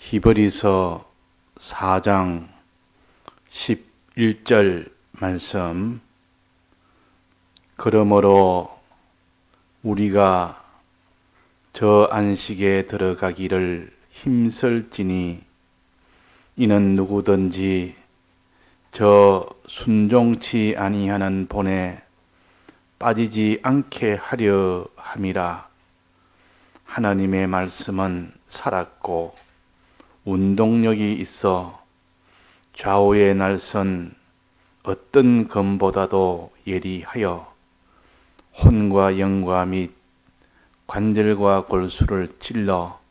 히브리서 4장 11절 말씀. 그러므로 우리가 저 안식에 들어가기를 힘쓸지니 이는 누구든지 저 순종치 아니하는 본에 빠지지 않게 하려 함이라. 하나님의 말씀은 살았고 운동력이 있어 좌우의 날선 어떤 검보다도 예리하여 혼과 영과 및 관절과 골수를 찔러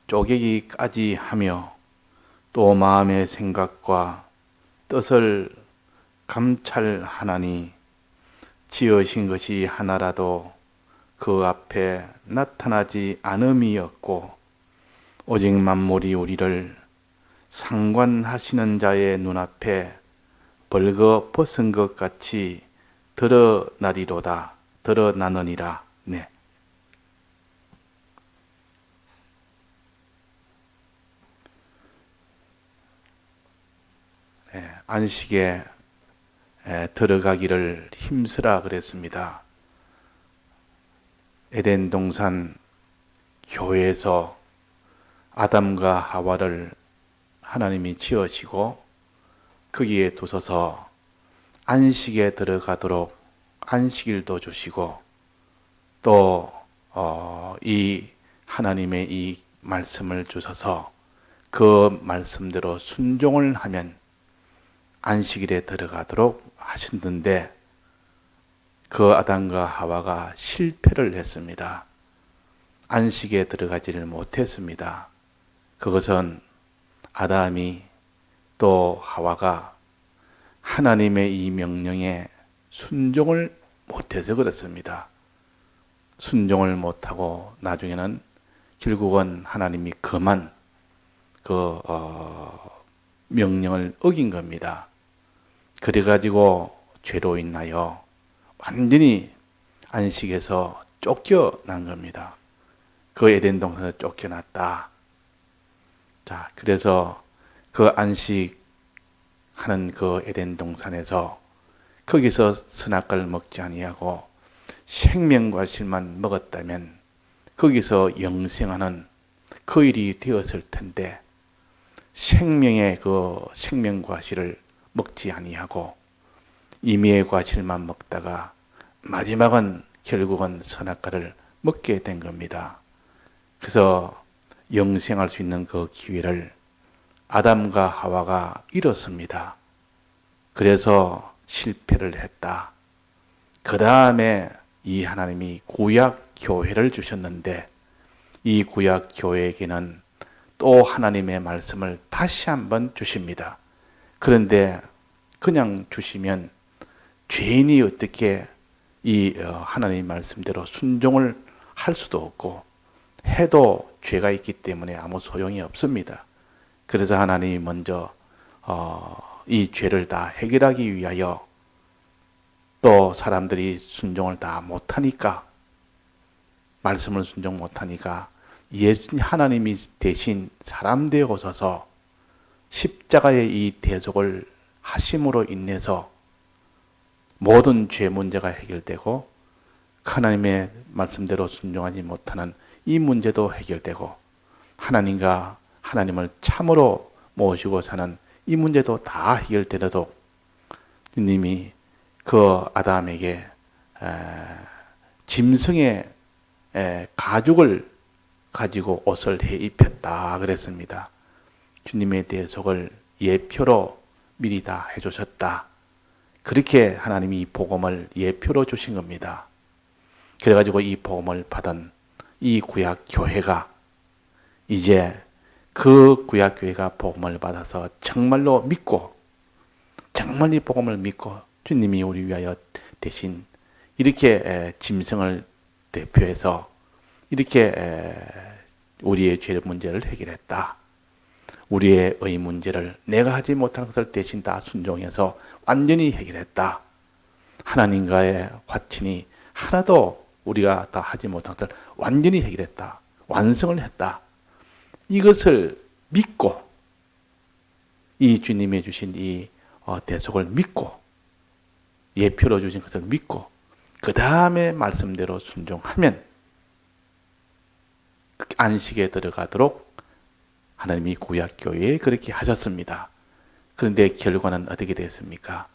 쪼개기까지 하며 또 마음의 생각과 뜻을 감찰하나니 지으신 것이 하나라도 그 앞에 나타나지 않음이 없고 오직 만물이 우리를 상관하시는 자의 눈앞에 벌거 벗은 것 같이 드러나느니라. 네. 안식에 들어가기를 힘쓰라 그랬습니다. 에덴 동산 교회에서 아담과 하와를 하나님이 지으시고 거기에 두셔서 안식에 들어가도록 안식일도 주시고 또 이 하나님의 이 말씀을 주셔서 그 말씀대로 순종을 하면 안식일에 들어가도록 하셨는데 그 아담과 하와가 실패를 했습니다. 안식에 들어가지를 못했습니다. 그것은 아담이 또 하와가 하나님의 이 명령에 순종을 못해서 그렇습니다. 순종을 못하고 나중에는 결국은 하나님이 금한 그 명령을 어긴 겁니다. 그래가지고 죄로 인하여 완전히 안식에서 쫓겨난 겁니다. 그 에덴 동산에서 쫓겨났다. 자, 그래서 그 안식하는 그 에덴 동산에서 거기서 선악과를 먹지 아니하고 생명과실만 먹었다면 거기서 영생하는 그 일이 되었을 텐데 생명의 그 생명과실을 먹지 아니하고 임의의 과실만 먹다가 마지막은 결국은 선악과를 먹게 된 겁니다. 그래서 영생할 수 있는 그 기회를 아담과 하와가 잃었습니다. 그래서 실패를 했다. 그 다음에 이 하나님이 구약 교회를 주셨는데 이 구약 교회에게는 또 하나님의 말씀을 다시 한번 주십니다. 그런데 그냥 주시면 죄인이 어떻게 이 하나님의 말씀대로 순종을 할 수도 없고 해도 죄가 있기 때문에 아무 소용이 없습니다. 그래서 하나님이 먼저 이 죄를 다 해결하기 위하여 또 사람들이 순종을 다 못하니까 말씀을 순종 못하니까 하나님이 대신 사람 되어 오셔서 십자가의 이 대속을 하심으로 인해서 모든 죄 문제가 해결되고 하나님의 말씀대로 순종하지 못하는 이 문제도 해결되고 하나님과 하나님을 참으로 모시고 사는 이 문제도 다 해결되어도 주님이 그 아담에게 짐승의 가죽을 가지고 옷을 해 입혔다 그랬습니다. 주님의 대속을 예표로 미리 다 해주셨다. 그렇게 하나님이 이 복음을 예표로 주신 겁니다. 그래가지고 이 복음을 받은 이 구약 교회가 이제 그 구약 교회가 복음을 받아서 정말로 믿고 정말 이 복음을 믿고 주님이 우리 위하여 대신 이렇게 짐승을 대표해서 이렇게 우리의 죄 문제를 해결했다. 우리의 의 문제를 내가 하지 못한 것을 대신 다 순종해서 완전히 해결했다. 하나님과의 화친이 하나도 우리가 다 하지 못한 것을 완전히 해결했다. 완성을 했다. 이것을 믿고 이 주님이 주신 이 대속을 믿고 예표로 주신 것을 믿고 그 다음에 말씀대로 순종하면 안식에 들어가도록 하나님이 구약교회에 그렇게 하셨습니다. 그런데 결과는 어떻게 됐습니까?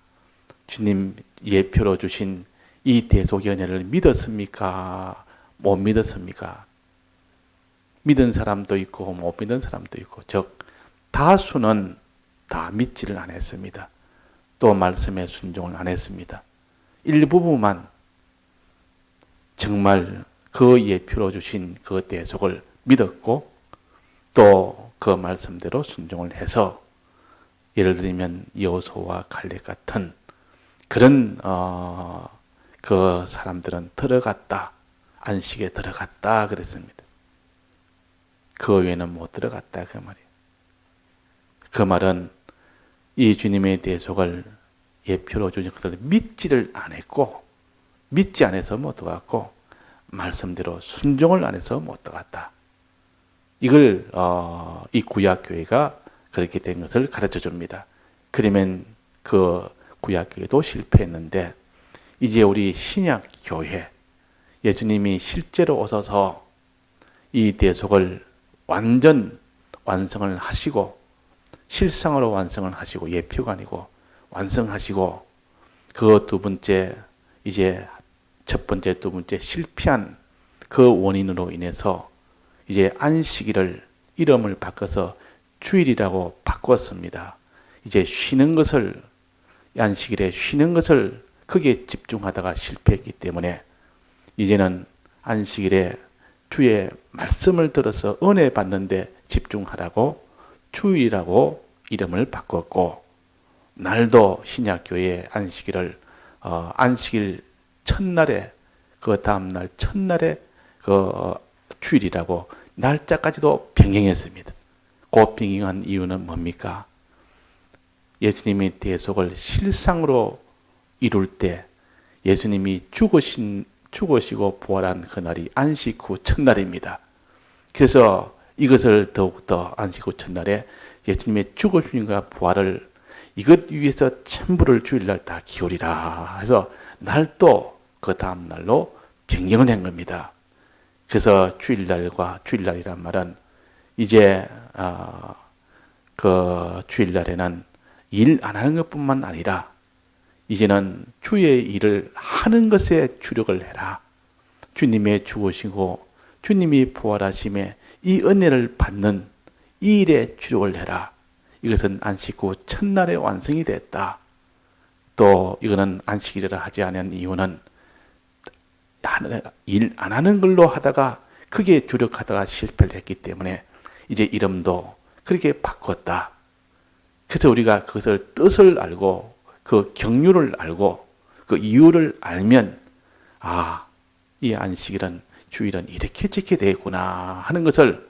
주님 예표로 주신 이 대속의 은혜를 믿었습니까? 못 믿었습니까? 믿은 사람도 있고 못 믿은 사람도 있고, 즉 다수는 다 믿지를 않았습니다. 또 말씀에 순종을 안 했습니다. 일부분만 정말 그 예표로 주신 그 대속을 믿었고 또 그 말씀대로 순종을 해서, 예를 들면 여호수아와 갈렙 같은 그런 그 사람들은 들어갔다, 안식에 들어갔다 그랬습니다. 그 외에는 못 들어갔다 그 말이에요. 그 말은 이 주님의 대속을 예표로 주신 것을 믿지를 않았고, 믿지 않아서 못 들어갔고 말씀대로 순종을 안 해서 못 들어갔다. 이걸 이 구약교회가 그렇게 된 것을 가르쳐 줍니다. 그러면 그 구약교회도 실패했는데 이제 우리 신약교회, 예수님이 실제로 오셔서 이 대속을 완전 완성을 하시고, 실상으로 완성을 하시고, 예표가 아니고 완성하시고, 그 두 번째, 이제 첫 번째, 두 번째 실패한 그 원인으로 인해서 이제 안식일을 이름을 바꿔서 주일이라고 바꿨습니다. 이제 쉬는 것을, 안식일에 쉬는 것을 크게 집중하다가 실패했기 때문에 이제는 안식일에 주의 말씀을 들어서 은혜 받는데 집중하라고 주일이라고 이름을 바꿨고, 날도 신약교회 안식일을 안식일 첫날에, 그 다음날 첫날에 그 주일이라고 날짜까지도 변경했습니다. 그 변경한 이유는 뭡니까? 예수님이 대속을 실상으로 이룰 때 예수님이 죽으시고 부활한 그날이 안식 후 첫날입니다. 그래서 이것을 더욱더 안식 후 첫날에 예수님의 죽으심과 부활을 이것 위해서 전부를 주일날 다 기울이라 해서 날도 그 다음 날로 변경을 한 겁니다. 그래서 주일날과, 주일날이란 말은 이제 그 주일날에는 일 안 하는 것뿐만 아니라 이제는 주의 일을 하는 것에 주력을 해라. 주님의 죽으시고 주님이 부활하심에 이 은혜를 받는 이 일에 주력을 해라. 이것은 안식 후 첫날에 완성이 됐다. 또 이거는 안식일이라 하지 않은 이유는 일 안 하는 걸로 하다가 크게 주력하다가 실패를 했기 때문에 이제 이름도 그렇게 바꿨다. 그래서 우리가 그것을 뜻을 알고 그 경륜을 알고 그 이유를 알면, 이 안식일은, 주일은 이렇게 지켜야 되겠구나 하는 것을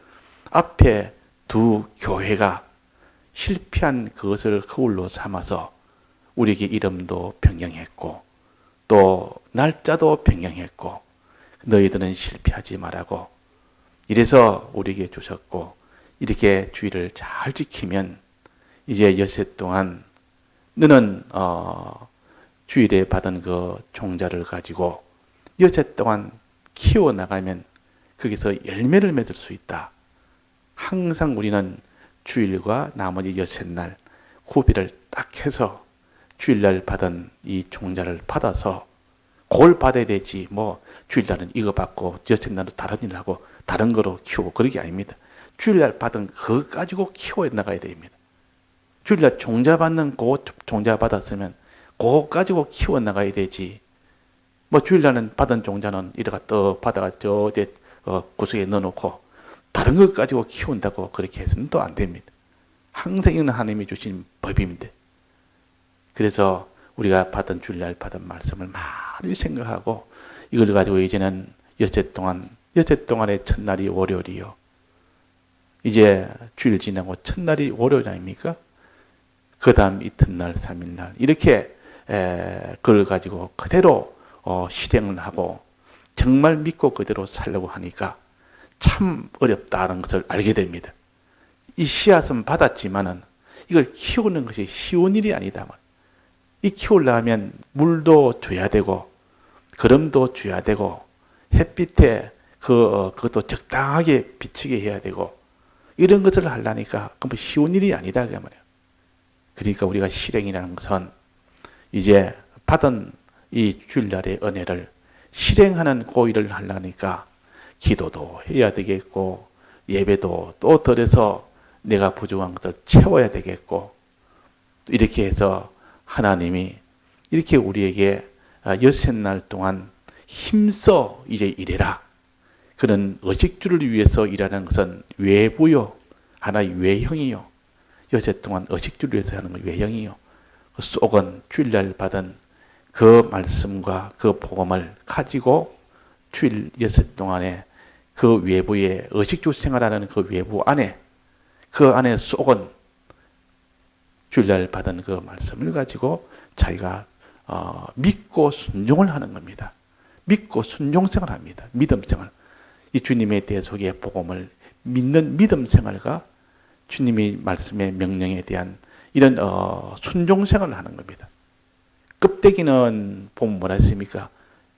앞에 두 교회가 실패한 그것을 거울로 삼아서 우리에게 이름도 변경했고 또 날짜도 변경했고, 너희들은 실패하지 말라고 이래서 우리에게 주셨고, 이렇게 주일을 잘 지키면 이제 여세 동안 너는 주일에 받은 그 종자를 가지고 여세 동안 키워나가면 거기서 열매를 맺을 수 있다. 항상 우리는 주일과 나머지 여섯날 구비를 딱 해서 주일날 받은 이 종자를 받아서 그걸 받아야 되지, 뭐 주일날은 이거 받고 여섯날은 다른 일 하고 다른 거로 키우고 그런 게 아닙니다. 주일날 받은 그거 가지고 키워 나가야 됩니다. 주일날 종자 받는 그 종자 받았으면 그거 가지고 키워 나가야 되지, 뭐 주일날은 받은 종자는 이래가 또 받아가 저 구석에 넣어놓고 다른 것 가지고 키운다고 그렇게 해서는 또 안 됩니다. 항상 이는 하나님이 주신 법입니다. 그래서 우리가 받은 주일날 받은 말씀을 많이 생각하고 이걸 가지고 이제는 여섯 동안의 첫날이 월요일이요. 이제 주일 지나고 첫날이 월요일 아닙니까? 그 다음 이튿날, 3일날 이렇게 그걸 가지고 그대로 실행을 하고 정말 믿고 그대로 살려고 하니까 참 어렵다는 것을 알게 됩니다. 이 씨앗은 받았지만은 이걸 키우는 것이 쉬운 일이 아니다. 이 키우려면 물도 줘야 되고 거름도 줘야 되고 햇빛에 그것도 적당하게 비치게 해야 되고 이런 것을 하려니까 그 쉬운 일이 아니다 그 말이에요. 그러니까 우리가 실행이라는 것은 이제 받은 이 주일날의 은혜를 실행하는 그 일을 하려니까 기도도 해야 되겠고 예배도 또 덜해서 내가 부족한 것을 채워야 되겠고 이렇게 해서 하나님이 이렇게 우리에게 여섯날 동안 힘써 이제 일해라. 그런 의식주를 위해서 일하는 것은 외부요. 하나의 외형이요. 여섯 동안 의식주를 위해서 하는 건 외형이요. 그 속은 주일날 받은 그 말씀과 그 복음을 가지고 주일 여섯 동안에 그 외부의 의식주 생활하는 그 외부 안에 그 안에 속은 주일날 받은 그 말씀을 가지고 자기가 믿고 순종을 하는 겁니다. 믿고 순종생활 합니다. 믿음생활. 이 주님에 대해 속의 복음을 믿는 믿음생활과 주님의 말씀의 명령에 대한 이런 순종생활을 하는 겁니다. 껍데기는 보면 뭐라 했습니까?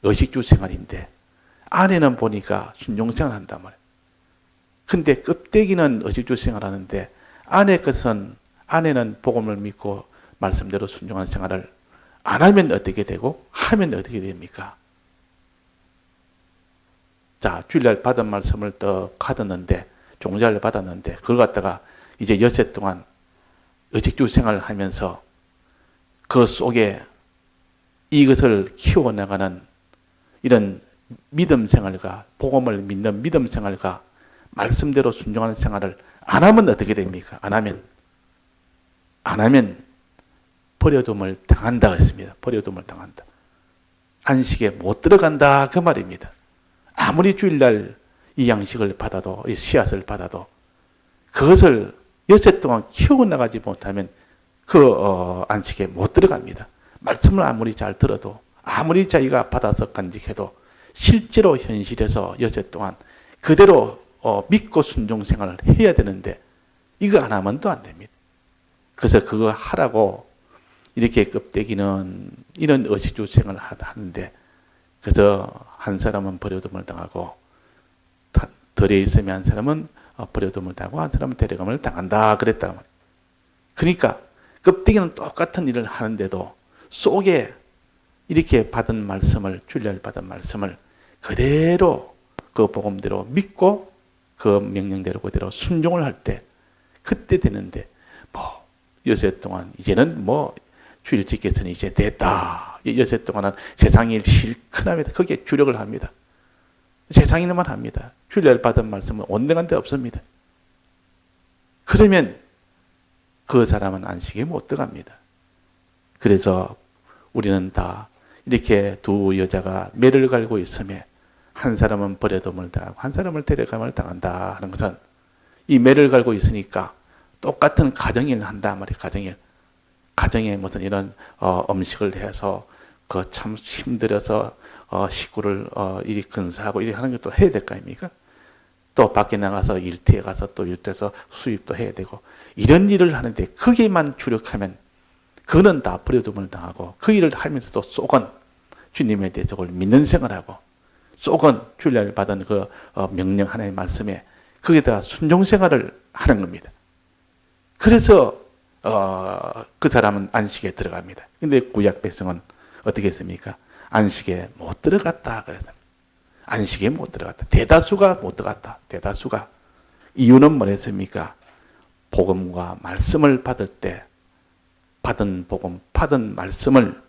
의식주 생활인데 안에는 보니까 순종생활 한단 말이에요. 근데 껍데기는 의식주 생활하는데 안에는 복음을 믿고 말씀대로 순종하는 생활을 안 하면 어떻게 되고 하면 어떻게 됩니까? 자, 주일날 받은 말씀을 또 받았는데 종자를 받았는데 그걸 갖다가 이제 여섯 동안 의식주 생활을 하면서 그 속에 이것을 키워나가는 이런 믿음 생활과 복음을 믿는 믿음 생활과 말씀대로 순종하는 생활을 안 하면 어떻게 됩니까? 안 하면 버려둠을 당한다 했습니다. 버려둠을 당한다. 안식에 못 들어간다 그 말입니다. 아무리 주일날 이 양식을 받아도 이 씨앗을 받아도 그것을 여섯 동안 키워나가지 못하면 그 안식에 못 들어갑니다. 말씀을 아무리 잘 들어도 아무리 자기가 받아서 간직해도 실제로 현실에서 여섯 동안 그대로 믿고 순종 생활을 해야 되는데 이거 안 하면 또 안 됩니다. 그래서 그거 하라고 이렇게 껍데기는 이런 의식주 생활을 하는데 그래서 한 사람은 버려둠을 당하고 덜에 있으면 한 사람은 버려둠을 당하고 한 사람은 데려감을 당한다 그랬다 말이에요. 그러니까 껍데기는 똑같은 일을 하는데도 속에 이렇게 받은 말씀을 주일날 받은 말씀을 그대로 그 복음대로 믿고 그 명령대로 그대로 순종을 할 때 그때 되는데 뭐 여섯 동안 이제는 뭐 주일 지켰으니 이제 됐다. 여섯 동안은 세상일 실컷합니다. 거기에 주력을 합니다. 세상 일만 합니다. 주일날 받은 말씀은 온데간데 없습니다. 그러면 그 사람은 안식에 못 들어갑니다. 그래서 우리는 다 이렇게 두 여자가 매를 갈고 있으며 한 사람은 버려둠을 당하고 한 사람을 데려감을 당한다 하는 것은 이 매를 갈고 있으니까 똑같은 가정일을 한다 말이에요. 가정에 무슨 이런 음식을 해서 그 참 힘들어서 식구를 이리 근사하고 이리 하는 것도 해야 될 거 아닙니까? 또 밖에 나가서 일터에 가서 또 일터에서 수입도 해야 되고 이런 일을 하는데 거기에만 주력하면 그는 다 버려둠을 당하고 그 일을 하면서도 속은 주님에 대해서 믿는 생활하고 속은 주일날 받은 그 명령 하나의 말씀에 거기에다가 순종 생활을 하는 겁니다. 그래서 그 사람은 안식에 들어갑니다. 근데 구약 백성은 어떻게 했습니까? 안식에 못 들어갔다 그랬습니다. 안식에 못 들어갔다. 대다수가 못 들어갔다. 대다수가. 이유는 뭐랬습니까? 복음과 말씀을 받을 때 받은 복음, 받은 말씀을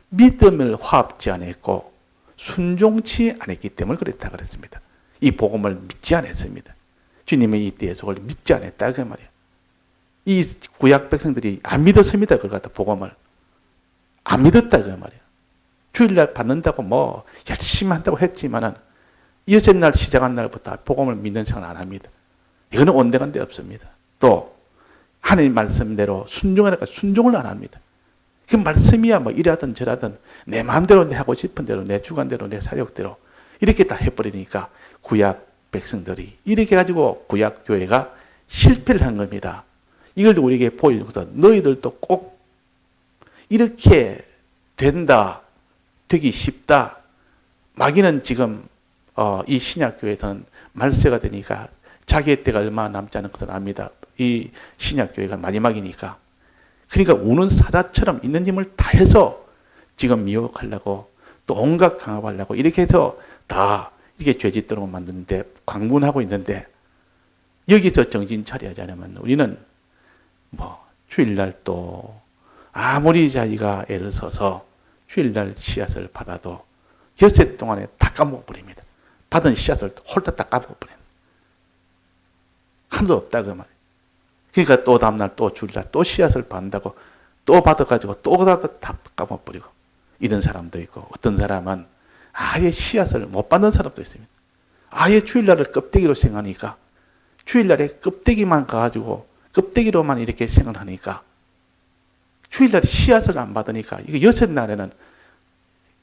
믿음을 화합지 않았고 순종치 않았기 때문에 그랬다 그랬습니다. 이 복음을 믿지 않았습니다. 주님의 이때의 속을 믿지 않았다 그 말이에요. 이 구약 백성들이 안 믿었습니다. 그걸 갖다 복음을 안 믿었다 그 말이에요. 주일날 받는다고 뭐 열심히 한다고 했지만은 여섯 날 시작한 날부터 복음을 믿는 생활 안 합니다. 이거는 온데간데 없습니다. 또 하나님 말씀대로 순종하니까 순종을 안 합니다. 그 말씀이야 뭐 이라든 저라든 내 마음대로 내 하고 싶은 대로 내 주관대로 내 사역대로 이렇게 다 해버리니까 구약 백성들이 이렇게 가지고 구약 교회가 실패를 한 겁니다. 이걸 우리에게 보여줘서 너희들도 꼭 이렇게 된다, 되기 쉽다. 마귀는 지금 이 신약교회에서는 말세가 되니까 자기의 때가 얼마 남지 않은 것을 압니다. 이 신약교회가 마지막이니까. 그러니까 우는 사자처럼 있는 힘을 다해서 지금 미혹하려고 또 온갖 강압하려고 이렇게 해서 다 이렇게 죄짓도록 만드는데 광분하고 있는데 여기서 정신 차려야지 않으면 우리는 주일날 또 아무리 자기가 애를 써서 주일날 씨앗을 받아도 엿새 동안에 다 까먹어버립니다. 받은 씨앗을 홀딱 다 까먹어버립니다. 하나도 없다 그 말이에요. 그러니까 또 다음날 또 주일날 또 씨앗을 받는다고 또 받아가지고 또 다 까먹어버리고 이런 사람도 있고 어떤 사람은 아예 씨앗을 못 받는 사람도 있습니다. 아예 주일날을 껍데기로 생각하니까 주일날에 껍데기만 가가지고 껍데기로만 이렇게 생각하니까 주일날에 씨앗을 안 받으니까 이거 여섯 날에는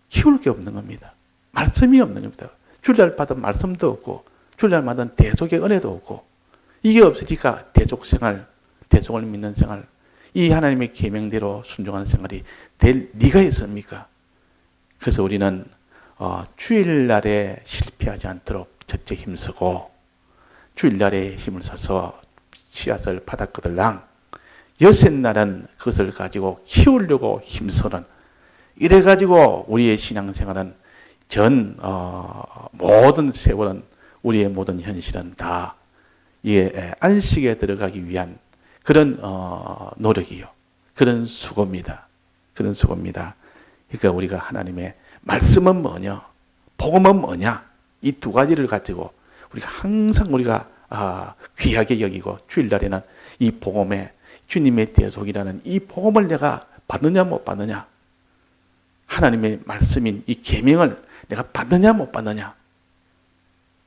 키울 게 없는 겁니다. 말씀이 없는 겁니다. 주일날 받은 말씀도 없고 주일날 받은 대속의 은혜도 없고 이게 없으니까 대속 생활, 대속을 믿는 생활, 이 하나님의 계명대로 순종하는 생활이 될 리가 있습니까? 그래서 우리는 주일날에 실패하지 않도록 첫째 힘쓰고 주일날에 힘을 써서 씨앗을 받았거들랑 여섯 날은 그것을 가지고 키우려고 힘쓰는 이래가지고 우리의 신앙생활은 모든 세월은 우리의 모든 현실은 다 안식에 들어가기 위한 그런 노력이요. 그런 수고입니다. 그런 수고입니다. 그러니까 우리가 하나님의 말씀은 뭐냐, 복음은 뭐냐, 이 두 가지를 가지고 우리가 항상 귀하게 여기고 주일날에는 이 복음에 주님의 대속이라는 이 복음을 내가 받느냐 못 받느냐, 하나님의 말씀인 이 계명을 내가 받느냐 못 받느냐,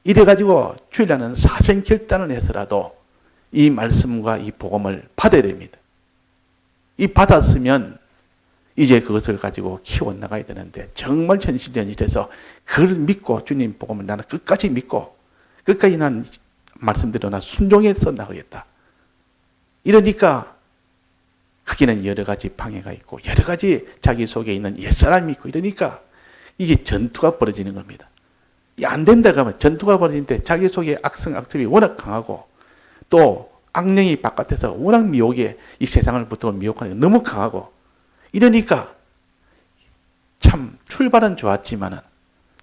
이래가지고 주일날은 사생결단을 해서라도 이 말씀과 이 복음을 받아야 됩니다. 이 받았으면 이제 그것을 가지고 키워나가야 되는데 정말 현실연일해서 그걸 믿고 주님 복음을 나는 끝까지 믿고 끝까지 난 말씀대로 나 순종해서 나가겠다. 이러니까 거기는 여러 가지 방해가 있고 여러 가지 자기 속에 있는 옛사람이 있고 이러니까 이게 전투가 벌어지는 겁니다. 안 된다고 하면 전투가 벌어지는데 자기 속에 악성이 워낙 강하고 또 악령이 바깥에서 워낙 미혹에 이 세상을 붙들고 미혹하니까 너무 강하고 이러니까 참 출발은 좋았지만은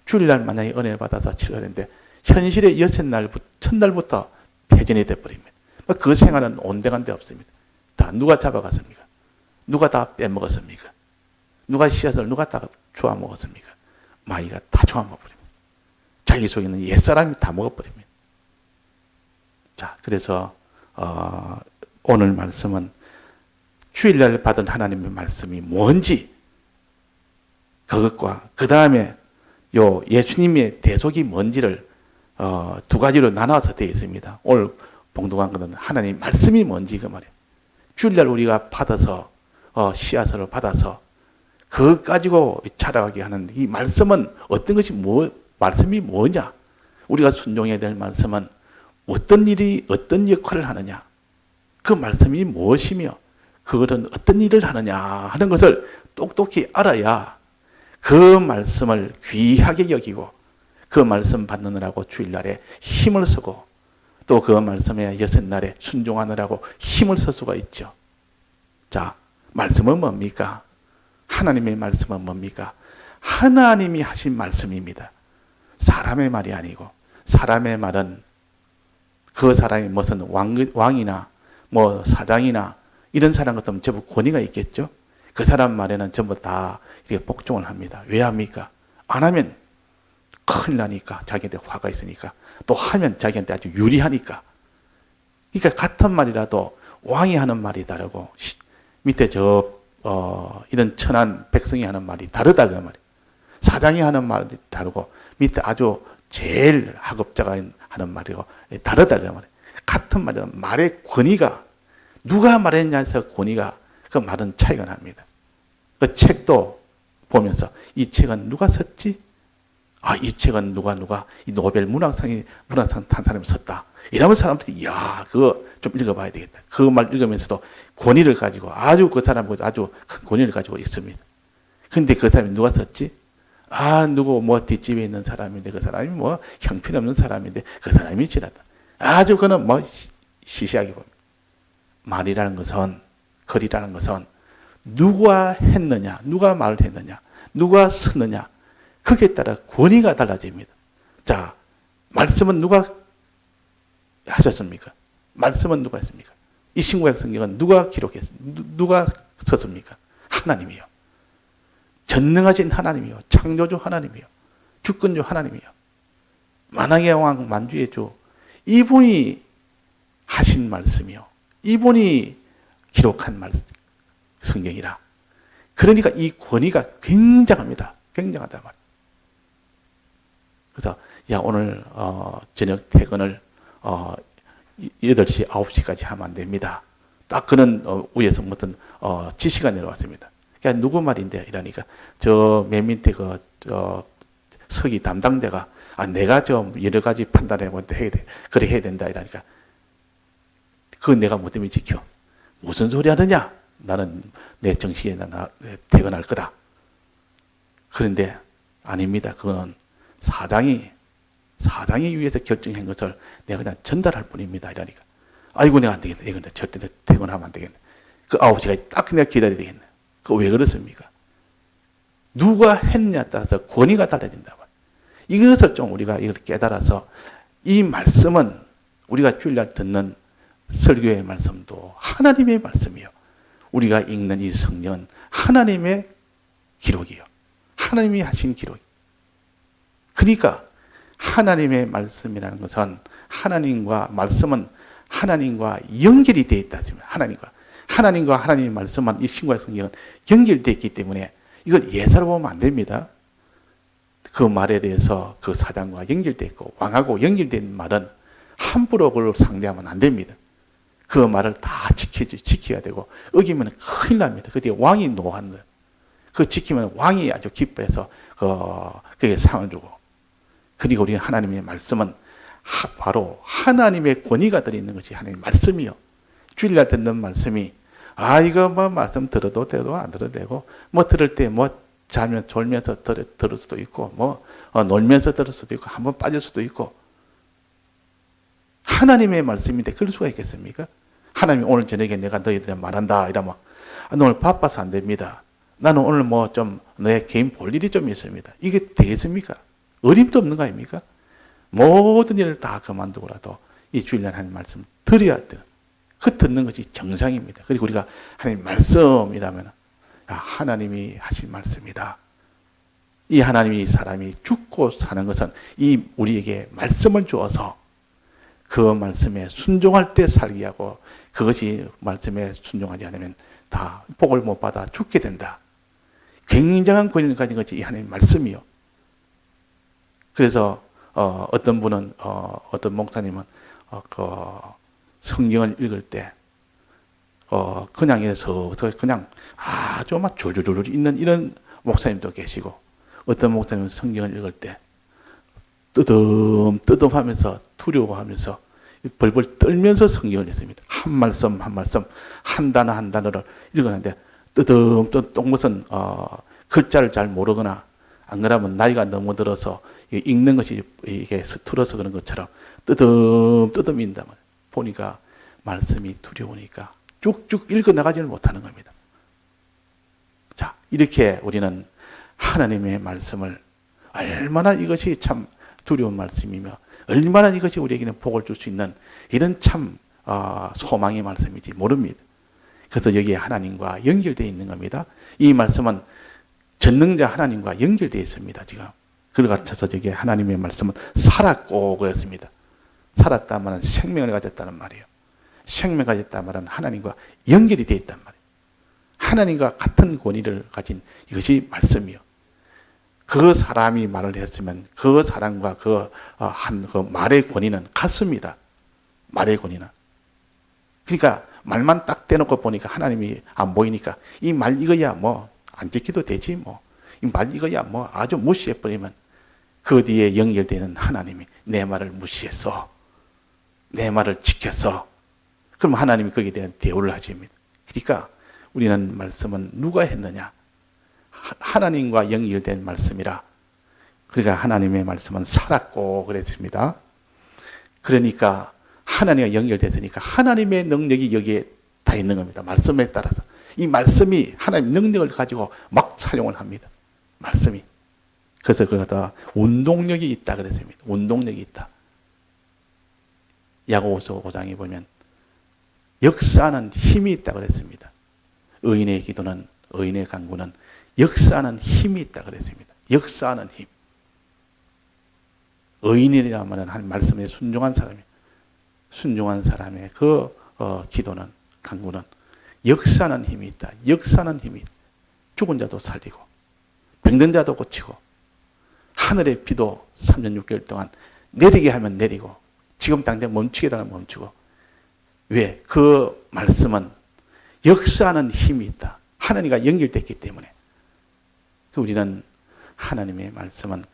주일날 만약에 은혜를 받아서 치료하는데 현실의 첫날부터 패전이 돼버립니다. 그 생활은 온데간데 없습니다. 다 누가 잡아갔습니까? 누가 다 빼먹었습니까? 누가 씨앗을 누가 다 쪼아먹었습니까? 마귀가 다 쪼아먹어버립니다. 자기 속에 있는 옛사람이 다 먹어버립니다. 자, 그래서 오늘 말씀은 주일날 받은 하나님의 말씀이 뭔지 그것과 그 다음에 예수님의 대속이 뭔지를 두 가지로 나눠서 되어 있습니다. 오늘 봉독한 것은 하나님 말씀이 뭔지 그 말이에요. 주일날 우리가 받아서 씨앗을 받아서 그것 가지고 자라가게 하는 이 말씀은 어떤 것이 말씀이 뭐냐? 우리가 순종해야 될 말씀은 어떤 일이 어떤 역할을 하느냐? 그 말씀이 무엇이며 그것은 어떤 일을 하느냐 하는 것을 똑똑히 알아야 그 말씀을 귀하게 여기고 그 말씀 받느라고 주일날에 힘을 쓰고 또 그 말씀에 여섯 날에 순종하느라고 힘을 쓸 수가 있죠. 자, 말씀은 뭡니까? 하나님의 말씀은 뭡니까? 하나님이 하신 말씀입니다. 사람의 말이 아니고 사람의 말은 그 사람이 무슨 왕이나 사장이나 이런 사람 같으면 전부 권위가 있겠죠. 그 사람 말에는 전부 다 이렇게 복종을 합니다. 왜 합니까? 안 하면 큰일 나니까 자기한테 화가 있으니까 또 하면 자기한테 아주 유리하니까. 그러니까 같은 말이라도 왕이 하는 말이 다르고 밑에 이런 천한 백성이 하는 말이 다르다 그 말이에요. 사장이 하는 말이 다르고 밑에 아주 제일 학업자가 하는 말이고 다르다 그 말이에요. 같은 말이면 말의 권위가 누가 말했냐에서 권위가 그 말은 차이가 납니다. 그 책도 보면서 이 책은 누가 썼지? 아, 이 책은 누가 이 노벨 문학상 탄 사람이 썼다. 이러면 사람들이 야, 그거 좀 읽어봐야 되겠다. 그 말 읽으면서도 권위를 가지고 아주 그 사람 아주 큰 권위를 가지고 있습니다. 근데 그 사람이 누가 썼지? 아, 누구 뭐 뒷집에 있는 사람인데 그 사람이 뭐 형편없는 사람인데 그 사람이 지났다. 아주 그는 뭐 시시하게 봅니다. 말이라는 것은, 글이라는 것은 누가 했느냐, 누가 말을 했느냐, 누가 썼느냐, 거기에 따라 권위가 달라집니다. 자, 말씀은 누가 하셨습니까? 말씀은 누가 했습니까? 이 신구약 성경은 누가 기록했습니까? 누가 썼습니까? 하나님이요. 전능하신 하나님이요. 창조주 하나님이요. 주권주 하나님이요. 만왕의 왕 만주의 주. 이분이 하신 말씀이요. 이분이 기록한 말씀, 성경이라. 그러니까 이 권위가 굉장합니다. 굉장하단 말이에요. 그래서 야, 오늘 저녁 퇴근을 8시, 9시까지 하면 안 됩니다. 딱 그런 위에서 무슨 지시가 내려왔습니다. 그러니까 누구 말인데 이러니까 저 맨 밑에 서기 담당자가 내가 좀 여러 가지 판단해보는데 해야 돼. 그래 해야 된다 이러니까 그거 내가 뭐 때문에 지켜? 무슨 소리 하느냐? 나는 내 정시에 퇴근할 거다. 그런데 아닙니다. 그거는 사장이 위해서 결정한 것을 내가 그냥 전달할 뿐입니다. 이러니까 아이고 내가 안 되겠네. 이건 절대 퇴근하면 안 되겠네. 그 9시까지 딱 내가 기다려야 되겠네. 그 왜 그렇습니까? 누가 했냐에 따라서 권위가 달라진다. 이것을 좀 우리가 이걸 깨달아서 이 말씀은 우리가 주일날 듣는 설교의 말씀도 하나님의 말씀이요. 우리가 읽는 이 성경은 하나님의 기록이요. 하나님이 하신 기록. 그러니까 하나님의 말씀이라는 것은 말씀은 하나님과 연결이 되어 있다. 하나님과 하나님의 말씀은 이 신구약 성경은 연결되어 있기 때문에 이걸 예사로 보면 안 됩니다. 그 말에 대해서 그 사장과 연결되어 있고 왕하고 연결된 말은 함부로 그걸 상대하면 안 됩니다. 그 말을 다 지켜야 되고 어기면 큰일 납니다. 그때 왕이 노한 거예요. 그 지키면 왕이 아주 기뻐해서 그게 상을 주고. 그리고 우리 하나님의 말씀은 바로 하나님의 권위가 들어있는 것이 하나님의 말씀이요. 주일날 듣는 말씀이 이거 뭐 말씀 들어도 되고 안 들어도 되고 뭐 들을 때 뭐 자면 졸면서 들을 수도 있고 뭐 놀면서 들을 수도 있고 한번 빠질 수도 있고 하나님의 말씀인데 그럴 수가 있겠습니까? 하나님이 오늘 저녁에 내가 너희들에 말한다 이러면 너 오늘 바빠서 안 됩니다. 나는 오늘 뭐 좀 내 개인 볼 일이 좀 있습니다. 이게 되겠습니까? 어림도 없는 거 아닙니까? 모든 일을 다 그만두고라도 이 주일날 하나님 말씀 드려야 돼요. 그 듣는 것이 정상입니다. 그리고 우리가 하나님 말씀이라면 하나님이 하신 말씀이다. 이 하나님이 사람이 죽고 사는 것은 이 우리에게 말씀을 주어서 그 말씀에 순종할 때 살게 하고 그것이 말씀에 순종하지 않으면 다 복을 못 받아 죽게 된다. 굉장한 권위를 가진 것이 이 하나님의 말씀이요. 그래서 어떤 분은 어떤 목사님은 성경을 읽을 때 그냥 해서 그냥 아주 막 줄줄줄 있는 이런 목사님도 계시고 어떤 목사님은 성경을 읽을 때 뜨듬하면서 두려워하면서 벌벌 떨면서 성경을 읽습니다. 한 말씀 한 말씀 한 단어 한 단어를 읽었는데 또 무슨 글자를 잘 모르거나 안 그러면 나이가 너무 들어서 읽는 것이 이게 서툴어서 그런 것처럼 뜨듬 읽는다. 보니까 말씀이 두려우니까 쭉쭉 읽어나가지를 못하는 겁니다. 자, 이렇게 우리는 하나님의 말씀을 얼마나 이것이 참 두려운 말씀이며 얼마나 이것이 우리에게는 복을 줄 수 있는 이런 참 소망의 말씀인지 모릅니다. 그래서 여기에 하나님과 연결되어 있는 겁니다. 이 말씀은 전능자 하나님과 연결되어 있습니다. 지금 그걸 가르쳐서 여기에 하나님의 말씀은 살았고 그랬습니다. 살았다 말은 생명을 가졌다는 말이에요. 생명을 가졌다 말은 하나님과 연결이 되어 있단 말이에요. 하나님과 같은 권위를 가진 이것이 말씀이요. 그 사람이 말을 했으면 그 사람과 그 말의 권위는 같습니다. 말의 권위는. 그러니까 말만 딱 떼놓고 보니까 하나님이 안 보이니까 이 말 이거야 뭐 안 지켜도 되지 뭐. 이 말 이거야 뭐 아주 무시해버리면 그 뒤에 연결되는 하나님이 내 말을 무시했어. 내 말을 지켰어. 그럼 하나님이 거기에 대한 대우를 하십니다. 그러니까 우리는 말씀은 누가 했느냐? 하나님과 연결된 말씀이라. 그러니까 하나님의 말씀은 살았고 그랬습니다. 그러니까 하나님과 연결됐으니까 하나님의 능력이 여기에 다 있는 겁니다. 말씀에 따라서. 이 말씀이 하나님의 능력을 가지고 막 사용을 합니다. 말씀이. 그래서 그러다 운동력이 있다 그랬습니다. 운동력이 있다. 야고보서 5장에 보면 역사하는 힘이 있다 그랬습니다. 의인의 기도는, 의인의 간구는 역사하는 힘이 있다 그랬습니다. 역사하는 힘. 의인이라 말은 한 말씀에 순종한 사람이에요. 순종한 사람의 그 기도는, 간구는 역사하는 힘이 있다. 역사하는 힘이 있다. 죽은 자도 살리고 병든 자도 고치고 하늘의 비도 3년 6개월 동안 내리게 하면 내리고 지금 당장 멈추게 하면 멈추고. 왜? 그 말씀은 역사하는 힘이 있다. 하나님과 연결됐기 때문에. 우리는 하나님의 말씀은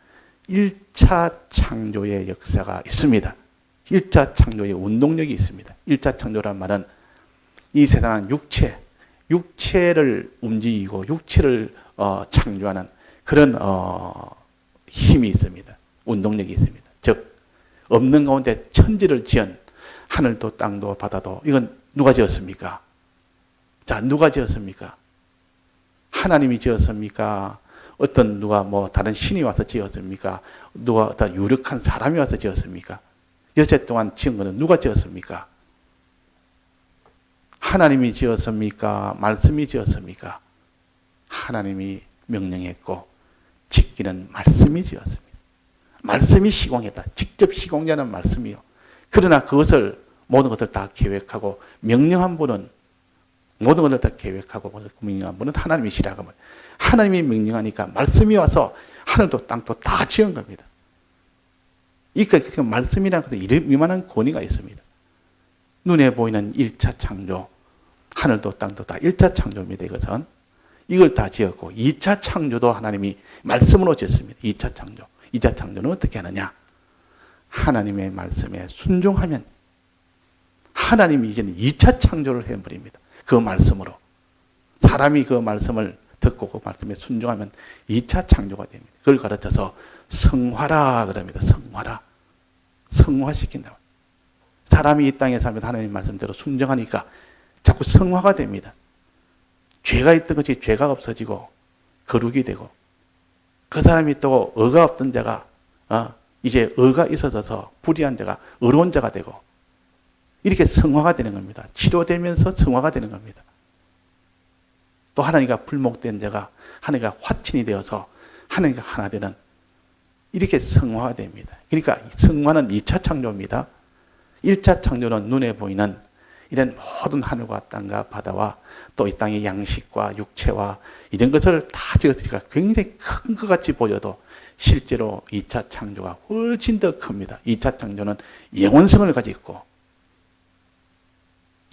1차 창조의 역사가 있습니다. 1차 창조의 운동력이 있습니다. 1차 창조란 말은 이 세상은 육체를 움직이고 육체를 창조하는 그런 힘이 있습니다. 운동력이 있습니다. 즉 없는 가운데 천지를 지은 하늘도 땅도 바다도 이건 누가 지었습니까? 자, 누가 지었습니까? 하나님이 지었습니까? 어떤 누가 뭐 다른 신이 와서 지었습니까? 누가 어떤 유력한 사람이 와서 지었습니까? 여태 동안 지은 것은 누가 지었습니까? 하나님이 지었습니까? 말씀이 지었습니까? 하나님이 명령했고 짓기는 말씀이 지었습니다. 말씀이 시공했다. 직접 시공자는 말씀이요. 그러나 그것을 모든 것을 다 계획하고 명령한 분은 모든 것을 다 계획하고 명령한 분은 하나님이시라고 합니다. 하나님이 명령하니까 말씀이 와서 하늘도 땅도 다 지은 겁니다. 그러니까 말씀이라는 것은 이만한 권위가 있습니다. 눈에 보이는 1차 창조, 하늘도 땅도 다 1차 창조입니다. 이것은. 이걸 다 지었고 2차 창조도 하나님이 말씀으로 지었습니다. 2차 창조. 2차 창조는 어떻게 하느냐? 하나님의 말씀에 순종하면 하나님이 이제는 2차 창조를 해버립니다. 그 말씀으로. 사람이 그 말씀을 듣고 그 말씀에 순종하면 2차 창조가 됩니다. 그걸 가르쳐서 성화라 그럽니다. 성화라. 성화시킨다. 사람이 이 땅에 살면서 하나님의 말씀대로 순종하니까 자꾸 성화가 됩니다. 죄가 있던 것이 죄가 없어지고 거룩이 되고 그 사람이 또 의가 없던 자가 이제 의가 있어져서 불의한 자가 의로운 자가 되고 이렇게 성화가 되는 겁니다. 치료되면서 성화가 되는 겁니다. 또 하나님과 불목된 자가 하나님과 화친이 되어서 하나님과 하나 되는 이렇게 성화가 됩니다. 그러니까 성화는 2차 창조입니다. 1차 창조는 눈에 보이는 이런 모든 하늘과 땅과 바다와 또 이 땅의 양식과 육체와 이런 것을 다 지었으니까 굉장히 큰 것 같이 보여도 실제로 2차 창조가 훨씬 더 큽니다. 2차 창조는 영원성을 가지고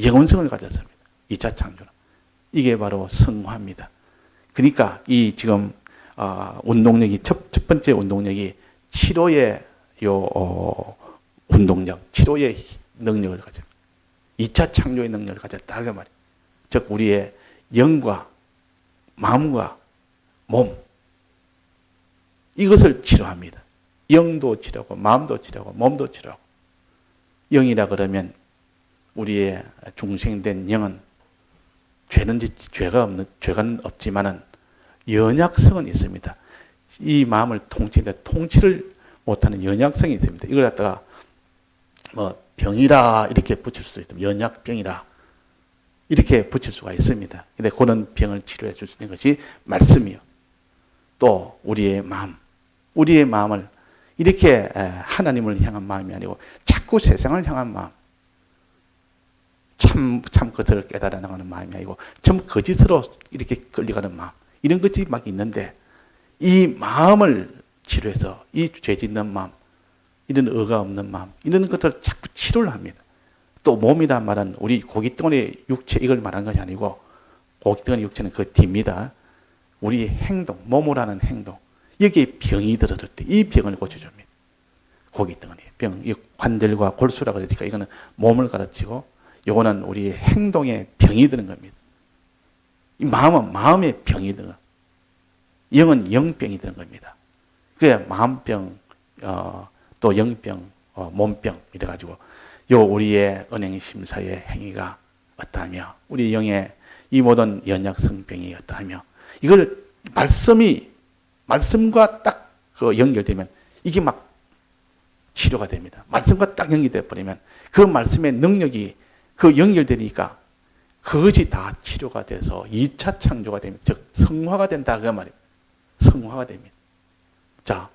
영원성을 가졌습니다. 2차 창조는. 이게 바로 성화입니다. 그러니까 이 지금 운동력이 첫 번째 운동력이 치료의 운동력, 치료의 능력을 가졌습니다. 2차 창조의 능력을 가졌다 그 말이에요. 즉 우리의 영과 마음과 몸 이것을 치료합니다. 영도 치료하고 마음도 치료하고 몸도 치료하고. 영이라 그러면 우리의 중생된 영은 죄가 없지만은 연약성은 있습니다. 이 마음을 통치를 못하는 연약성이 있습니다. 이걸 갖다가 뭐 병이라 이렇게 붙일 수도 있다. 연약병이라 이렇게 붙일 수가 있습니다. 근데 그런 병을 치료해 줄 수 있는 것이 말씀이요. 또 우리의 마음을 이렇게 하나님을 향한 마음이 아니고 자꾸 세상을 향한 마음, 참 것을 깨달아 나가는 마음이 아니고 참 거짓으로 이렇게 끌려가는 마음, 이런 것이 막 있는데 이 마음을 치료해서 이 죄 짓는 마음, 이런 의가 없는 마음, 이런 것들을 자꾸 치료를 합니다. 또 몸이란 말은 우리 고깃덩어리 육체 이걸 말하는 것이 아니고 고깃덩어리 육체는 그 뒤입니다. 우리 행동, 몸을 하는 행동, 여기에 병이 들어들 때 이 병을 고쳐줍니다. 고기 덩어리 병, 이 관절과 골수라고 그러니까 이거는 몸을 가르치고 요거는 우리의 행동에 병이 드는 겁니다. 이 마음은 마음의 병이 드는, 영은 영병이 드는 겁니다. 그게 마음병, 또 영병, 몸병 이래가지고 요 우리의 은행 심사의 행위가 어떠하며 우리 영의 이 모든 연약성병이 어떠하며 이걸 말씀과 딱 그 연결되면 이게 막 치료가 됩니다. 말씀과 딱 연결돼 버리면 그 말씀의 능력이 그 연결되니까 그것이 다 치료가 돼서 2차 창조가 됩니다. 즉 성화가 된다 그 말이에요. 성화가 됩니다. 자,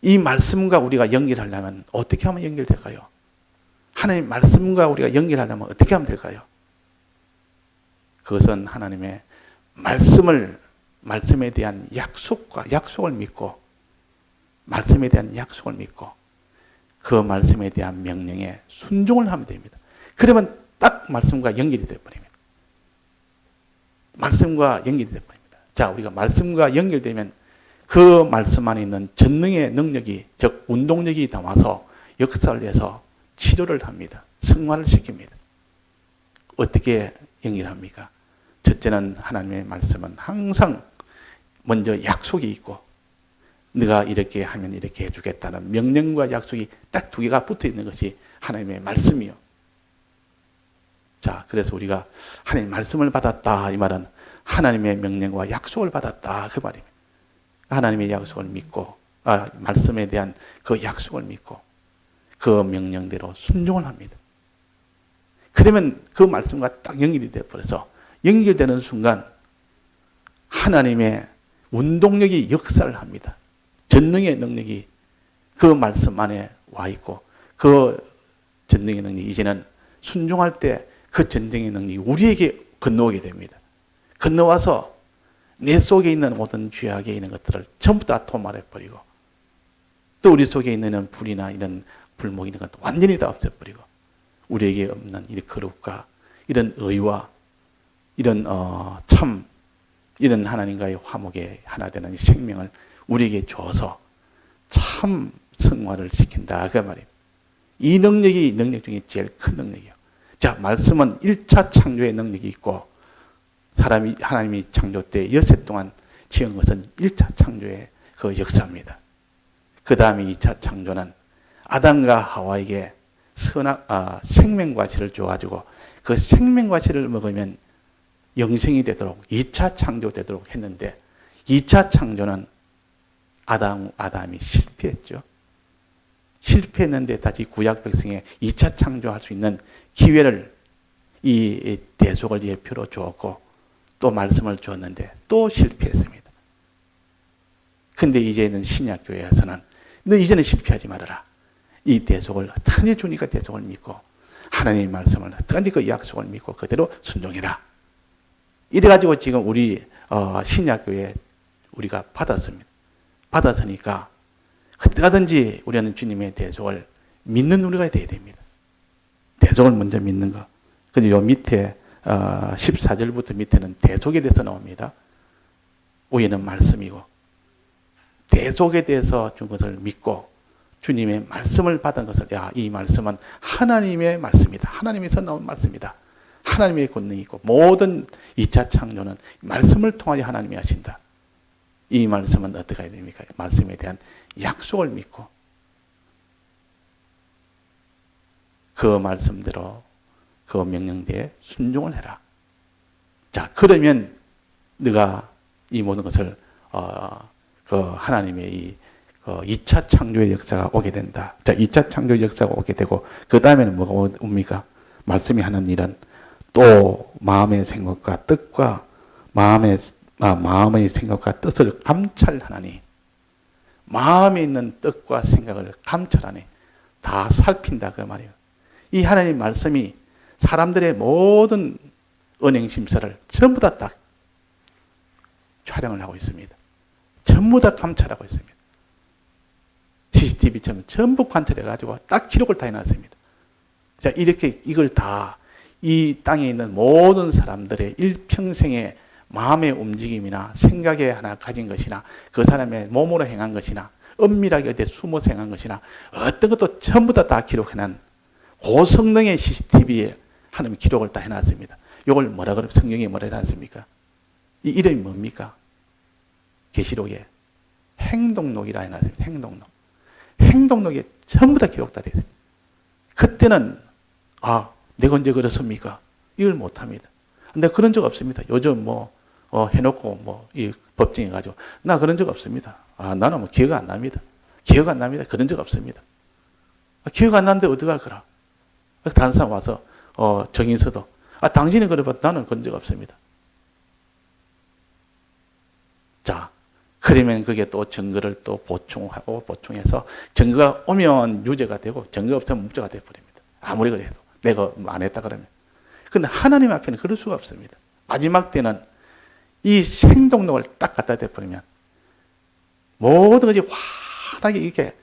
이 말씀과 우리가 연결하려면 어떻게 하면 연결될까요? 하나님 말씀과 우리가 연결하려면 어떻게 하면 될까요? 그것은 하나님의 말씀에 대한 약속을 믿고 말씀에 대한 약속을 믿고 그 말씀에 대한 명령에 순종을 하면 됩니다. 그러면 딱 말씀과 연결이 되어버립니다. 말씀과 연결이 되어버립니다. 자, 우리가 말씀과 연결되면 그 말씀 안에 있는 전능의 능력이, 즉 운동력이 나와서 역사를 해서 치료를 합니다. 승화를 시킵니다. 어떻게 연결합니까? 첫째는 하나님의 말씀은 항상 먼저 약속이 있고 네가 이렇게 하면 이렇게 해주겠다는 명령과 약속이 딱 두 개가 붙어 있는 것이 하나님의 말씀이요. 자, 그래서 우리가 하나님의 말씀을 받았다 이 말은 하나님의 명령과 약속을 받았다 그 말입니다. 하나님의 약속을 믿고 말씀에 대한 그 약속을 믿고 그 명령대로 순종을 합니다. 그러면 그 말씀과 딱 연결이 되어버려서 연결되는 순간 하나님의 운동력이 역사를 합니다. 전능의 능력이 그 말씀 안에 와 있고 그 전능의 능력이 이제는 순종할 때 그 전능의 능력이 우리에게 건너오게 됩니다. 건너와서 내 속에 있는 모든 죄악에 있는 것들을 전부 다 토말해버리고 또 우리 속에 있는 불이나 이런 불목 이런 것도 완전히 다 없애버리고 우리에게 없는 이 거룩과 이런 의와 이런 이런 하나님과의 화목의 하나 되는 생명을 우리에게 줘서 참 성화를 시킨다 그 말이에요. 이 능력이 능력 중에 제일 큰 능력이에요. 자, 말씀은 1차 창조의 능력이 있고 하나님이 창조 때 여세 동안 지은 것은 1차 창조의 그 역사입니다. 그 다음에 2차 창조는 아담과 하와에게 생명과실을 줘가지고 그 생명과실을 먹으면 영생이 되도록 2차 창조되도록 했는데 2차 창조는 아담이 실패했죠. 실패했는데 다시 구약 백성에 2차 창조할 수 있는 기회를 이 대속을 예표로 주었고 또 말씀을 주었는데 또 실패했습니다. 근데 이제는 신약교회에서는 너 이제는 실패하지 말아라. 이 대속을 어떻게 주니까 대속을 믿고 하나님의 말씀을 어떻게 그 약속을 믿고 그대로 순종해라. 이래가지고 지금 우리 신약교회 우리가 받았습니다. 받았으니까 어떻게든지 우리는 주님의 대속을 믿는 우리가 되어야 됩니다. 대속을 먼저 믿는 거. 근데 요 밑에 14절부터 밑에는 대속에 대해서 나옵니다. 위에는 말씀이고 대속에 대해서 준 것을 믿고 주님의 말씀을 받은 것을 이 말씀은 하나님의 말씀이다. 하나님에서 나온 말씀이다. 하나님의 권능이 있고 모든 2차 창조는 말씀을 통하여 하나님이 하신다. 이 말씀은 어떻게 해야 됩니까? 말씀에 대한 약속을 믿고 그 말씀대로 그 명령대에 순종을 해라. 자, 그러면 네가 이 모든 것을 그 하나님의 이 2차 창조의 역사가 오게 된다. 자, 2차 창조의 역사가 오게 되고 그 다음에는 뭐가 옵니까? 말씀이 하는 일은 또 마음의 생각과 뜻과 마음의 생각과 뜻을 감찰하나니 마음에 있는 뜻과 생각을 감찰하니 다 살핀다 그 말이에요. 이 하나님 말씀이 사람들의 모든 은행 심사를 전부 다 딱 촬영을 하고 있습니다. 전부 다 감찰하고 있습니다. CCTV처럼 전부 관찰해가지고 딱 기록을 다 해놨습니다. 자, 이렇게 이걸 다 이 땅에 있는 모든 사람들의 일평생의 마음의 움직임이나 생각에 하나 가진 것이나 그 사람의 몸으로 행한 것이나 은밀하게 어디에 숨어서 행한 것이나 어떤 것도 전부 다 기록해놓은 고성능의 CCTV에 하나님이 기록을 다 해놨습니다. 이걸 뭐라 그러면 성경에 뭐라 해놨습니까? 이 이름이 뭡니까? 계시록에 행동록이라 해놨습니다. 행동록. 행동록에 전부 다 기록 다 되어 있습니다. 그때는 내가 언제 그랬습니까? 이걸 못합니다. 근데 그런 적 없습니다. 요즘 해놓고 이 법정에 가지고 나 그런 적 없습니다. 나는 기억 안 납니다. 기억 안 납니다. 그런 적 없습니다. 기억 안 나는데 어떡할 거라. 다른 사람 와서 정인서도 당신이 그래봐. 나는 그런 적 없습니다. 자, 그러면 그게 또 증거를 또 보충하고 보충해서 증거가 오면 유죄가 되고 증거 없으면 무죄가 되어버립니다. 아무리 그래도 내가 안 했다 그러면. 근데 하나님 앞에는 그럴 수가 없습니다. 마지막 때는 이 행동록을 딱 갖다 대버리면 모든 것이 환하게 이렇게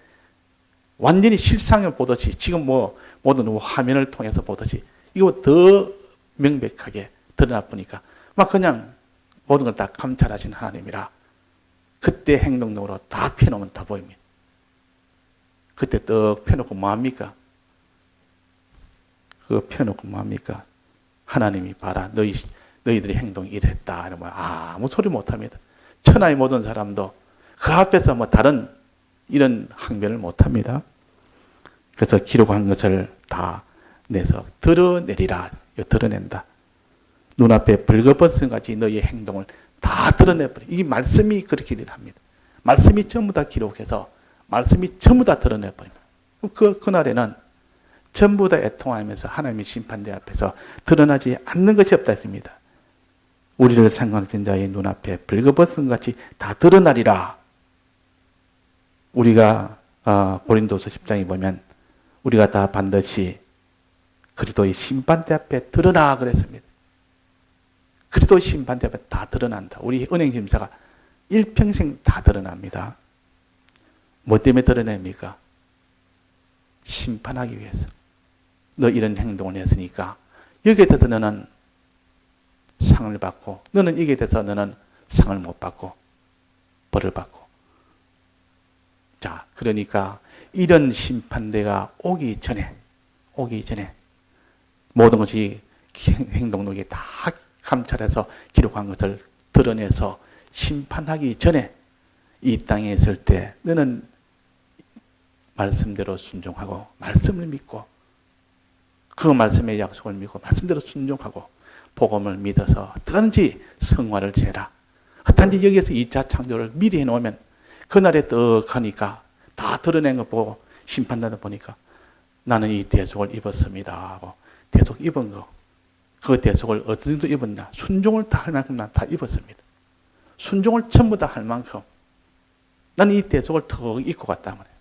완전히 실상을 보듯이 지금 모든 화면을 통해서 보듯이 이거 더 명백하게 드러나 보니까 막 그냥 모든 걸 다 감찰하신 하나님이라 그때 행동록으로 다 펴놓으면 다 보입니다. 그때 떡 펴놓고 뭐합니까? 그거 펴놓고 뭐합니까? 하나님이 봐라 너희들의 행동이 이랬다 이러면 아무 소리 못합니다. 천하의 모든 사람도 그 앞에서 다른 이런 항변을 못합니다. 그래서 기록한 것을 다 내서 드러내리라. 드러낸다. 눈앞에 벌거벗은 같이 너희의 행동을 다 드러내버려. 이 말씀이 그렇게 일을 합니다. 말씀이 전부 다 기록해서 말씀이 전부 다 드러내버립니다. 그날에는 전부 다 애통하면서 하나님의 심판대 앞에서 드러나지 않는 것이 없다 했습니다. 우리를 상관된 자의 눈앞에 벌거벗은 같이 다 드러나리라. 우리가 고린도서 10장에 보면 우리가 다 반드시 그리스도의 심판대 앞에 드러나 그랬습니다. 그리스도의 심판대 앞에 다 드러난다. 우리 은행심사가 일평생 다 드러납니다. 뭐 때문에 드러냅니까? 심판하기 위해서. 너 이런 행동을 했으니까 여기에 대해서 너는 상을 받고 너는 이게 대해서 너는 상을 못 받고 벌을 받고. 자, 그러니까 이런 심판대가 오기 전에 모든 것이 행동록에 다 감찰해서 기록한 것을 드러내서 심판하기 전에 이 땅에 있을 때 너는 말씀대로 순종하고 말씀을 믿고 그 말씀의 약속을 믿고 말씀대로 순종하고 복음을 믿어서 어떠든지 성화를 재라. 어떠든지 여기에서 2차 창조를 미리 해놓으면 그날에 떡 하니까 다 드러낸 거 보고 심판단을 보니까 나는 이 대속을 입었습니다 하고 대속 입은 거 그 대속을 어떤 정도 입었나 순종을 다 할 만큼 난 다 입었습니다. 순종을 전부 다 할 만큼 나는 이 대속을 더 입고 갔단 말이에요.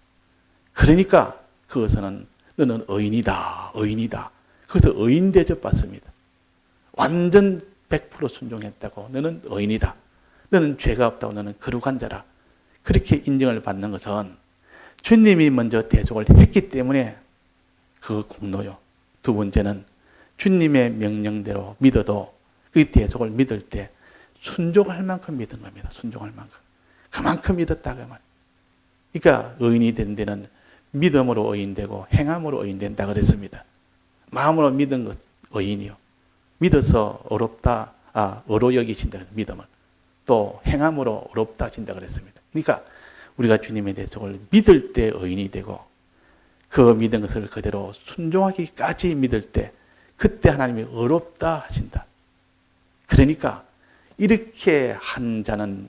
그러니까 그것은 너는 의인이다. 그래서 의인 대접 받습니다. 완전 100% 순종했다고 너는 의인이다. 너는 죄가 없다고 너는 거룩한 자라. 그렇게 인정을 받는 것은 주님이 먼저 대속을 했기 때문에 그 공로요. 두 번째는 주님의 명령대로 믿어도 그 대속을 믿을 때 순종할 만큼 믿은 겁니다. 순종할 만큼. 그만큼 믿었다 그 말. 그러니까 의인이 된 데는 믿음으로 의인되고 행함으로 의인된다 그랬습니다. 마음으로 믿은 것 의인이요. 믿어서 어로 여기신다 믿음을. 또 행함으로 어렵다 하신다 그랬습니다. 그러니까 우리가 주님의 대속을 믿을 때 의인이 되고 그 믿은 것을 그대로 순종하기까지 믿을 때 그때 하나님이 어렵다 하신다. 그러니까 이렇게 한 자는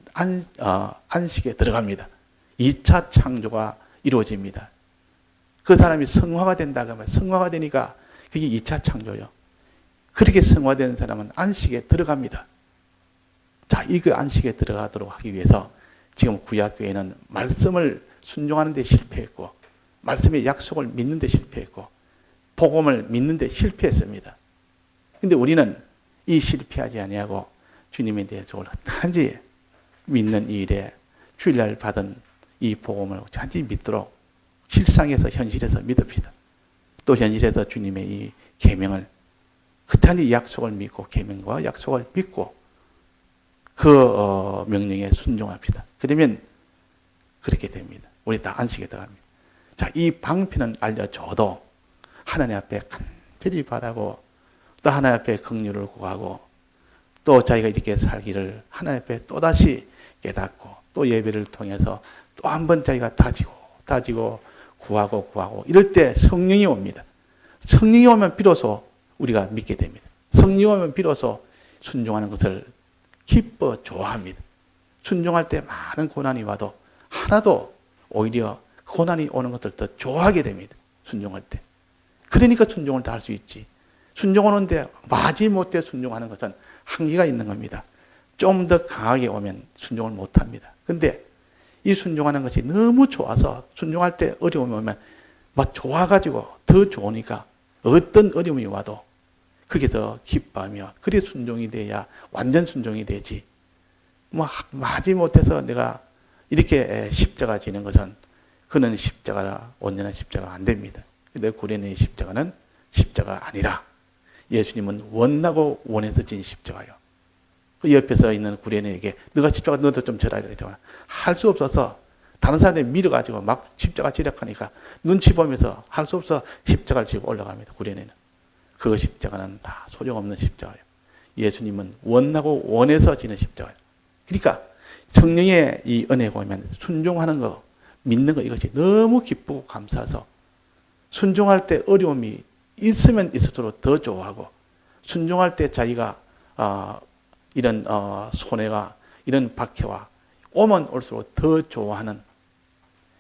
안식에 들어갑니다. 2차 창조가 이루어집니다. 그 사람이 성화가 된다고 하면 성화가 되니까 그게 2차 창조요. 그렇게 성화된 사람은 안식에 들어갑니다. 자, 이거 안식에 들어가도록 하기 위해서 지금 구약교회는 말씀을 순종하는 데 실패했고 말씀의 약속을 믿는 데 실패했고 복음을 믿는 데 실패했습니다. 그런데 우리는 이 실패하지 아니하고 주님에 대해서 단지 믿는 이 일에 주일날 받은 이 복음을 단지 믿도록 실상에서 현실에서 믿읍시다. 또 현실에서 주님의 이 계명을 단지 약속을 믿고 계명과 약속을 믿고 그 명령에 순종합시다. 그러면 그렇게 됩니다. 우리 다 안식에 들어갑니다. 자, 이 방편은 알려줘도 하나님 앞에 간절히 바라고 또 하나님 앞에 긍휼을 구하고 또 자기가 이렇게 살기를 하나님 앞에 또다시 깨닫고 또 예배를 통해서 또 한 번 자기가 다지고 구하고 이럴 때 성령이 옵니다. 성령이 오면 비로소 우리가 믿게 됩니다. 성령이 오면 비로소 순종하는 것을 기뻐 좋아합니다. 순종할 때 많은 고난이 와도 하나도 오히려 고난이 오는 것을 더 좋아하게 됩니다. 순종할 때. 그러니까 순종을 다 할 수 있지. 순종하는데 마지못해 순종하는 것은 한계가 있는 겁니다. 좀 더 강하게 오면 순종을 못합니다. 근데 이 순종하는 것이 너무 좋아서 순종할 때 어려움이 오면 막 좋아가지고 더 좋으니까 어떤 어려움이 와도 그게 더 기뻐하며 그래 순종이 돼야 완전 순종이 되지. 뭐 마지못해서 내가 이렇게 십자가 지는 것은 그는 십자가라 온전한 십자가 안 됩니다. 내 구레네의 십자가는 십자가 아니라 예수님은 원하고 원해서 진 십자가요. 그 옆에서 있는 구레네에게 너가 십자가 너도 좀 져라 이러잖아. 할 수 없어서 다른 사람들이 밀어가지고 막 십자가 지력하니까 눈치 보면서 할 수 없어 십자가를 지고 올라갑니다. 구레네는. 그 십자가는 다 소용없는 십자가예요. 예수님은 원하고 원해서 지는 십자가예요. 그러니까 성령의 이 은혜가 오면 순종하는 거, 믿는 거 이것이 너무 기쁘고 감사해서 순종할 때 어려움이 있으면 있을수록 더 좋아하고 순종할 때 자기가 이런 손해가 이런 박해와 오면 올수록 더 좋아하는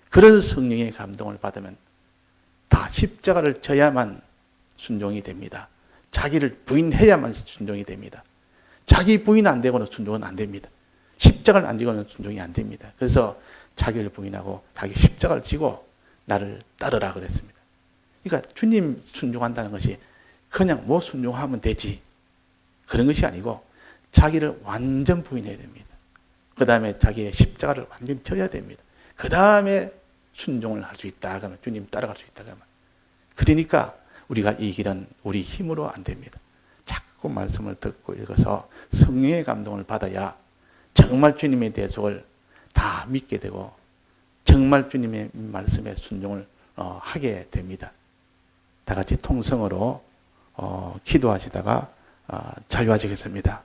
그런 성령의 감동을 받으면 다 십자가를 져야만 순종이 됩니다. 자기를 부인해야만 순종이 됩니다. 자기 부인 안 되고는 순종은 안 됩니다. 십자가를 안 지고는 순종이 안 됩니다. 그래서 자기를 부인하고 자기 십자가를 지고 나를 따르라 그랬습니다. 그러니까 주님 순종한다는 것이 그냥 뭐 순종하면 되지 그런 것이 아니고 자기를 완전 부인해야 됩니다. 그 다음에 자기의 십자가를 완전히 져야 됩니다. 그 다음에 순종을 할 수 있다 그러면 주님 따라갈 수 있다 그러면 그러니까 우리가 이 길은 우리 힘으로 안 됩니다. 자꾸 말씀을 듣고 읽어서 성령의 감동을 받아야 정말 주님의 대속을 다 믿게 되고 정말 주님의 말씀에 순종을 하게 됩니다. 다 같이 통성으로 기도하시다가 자유하시겠습니다.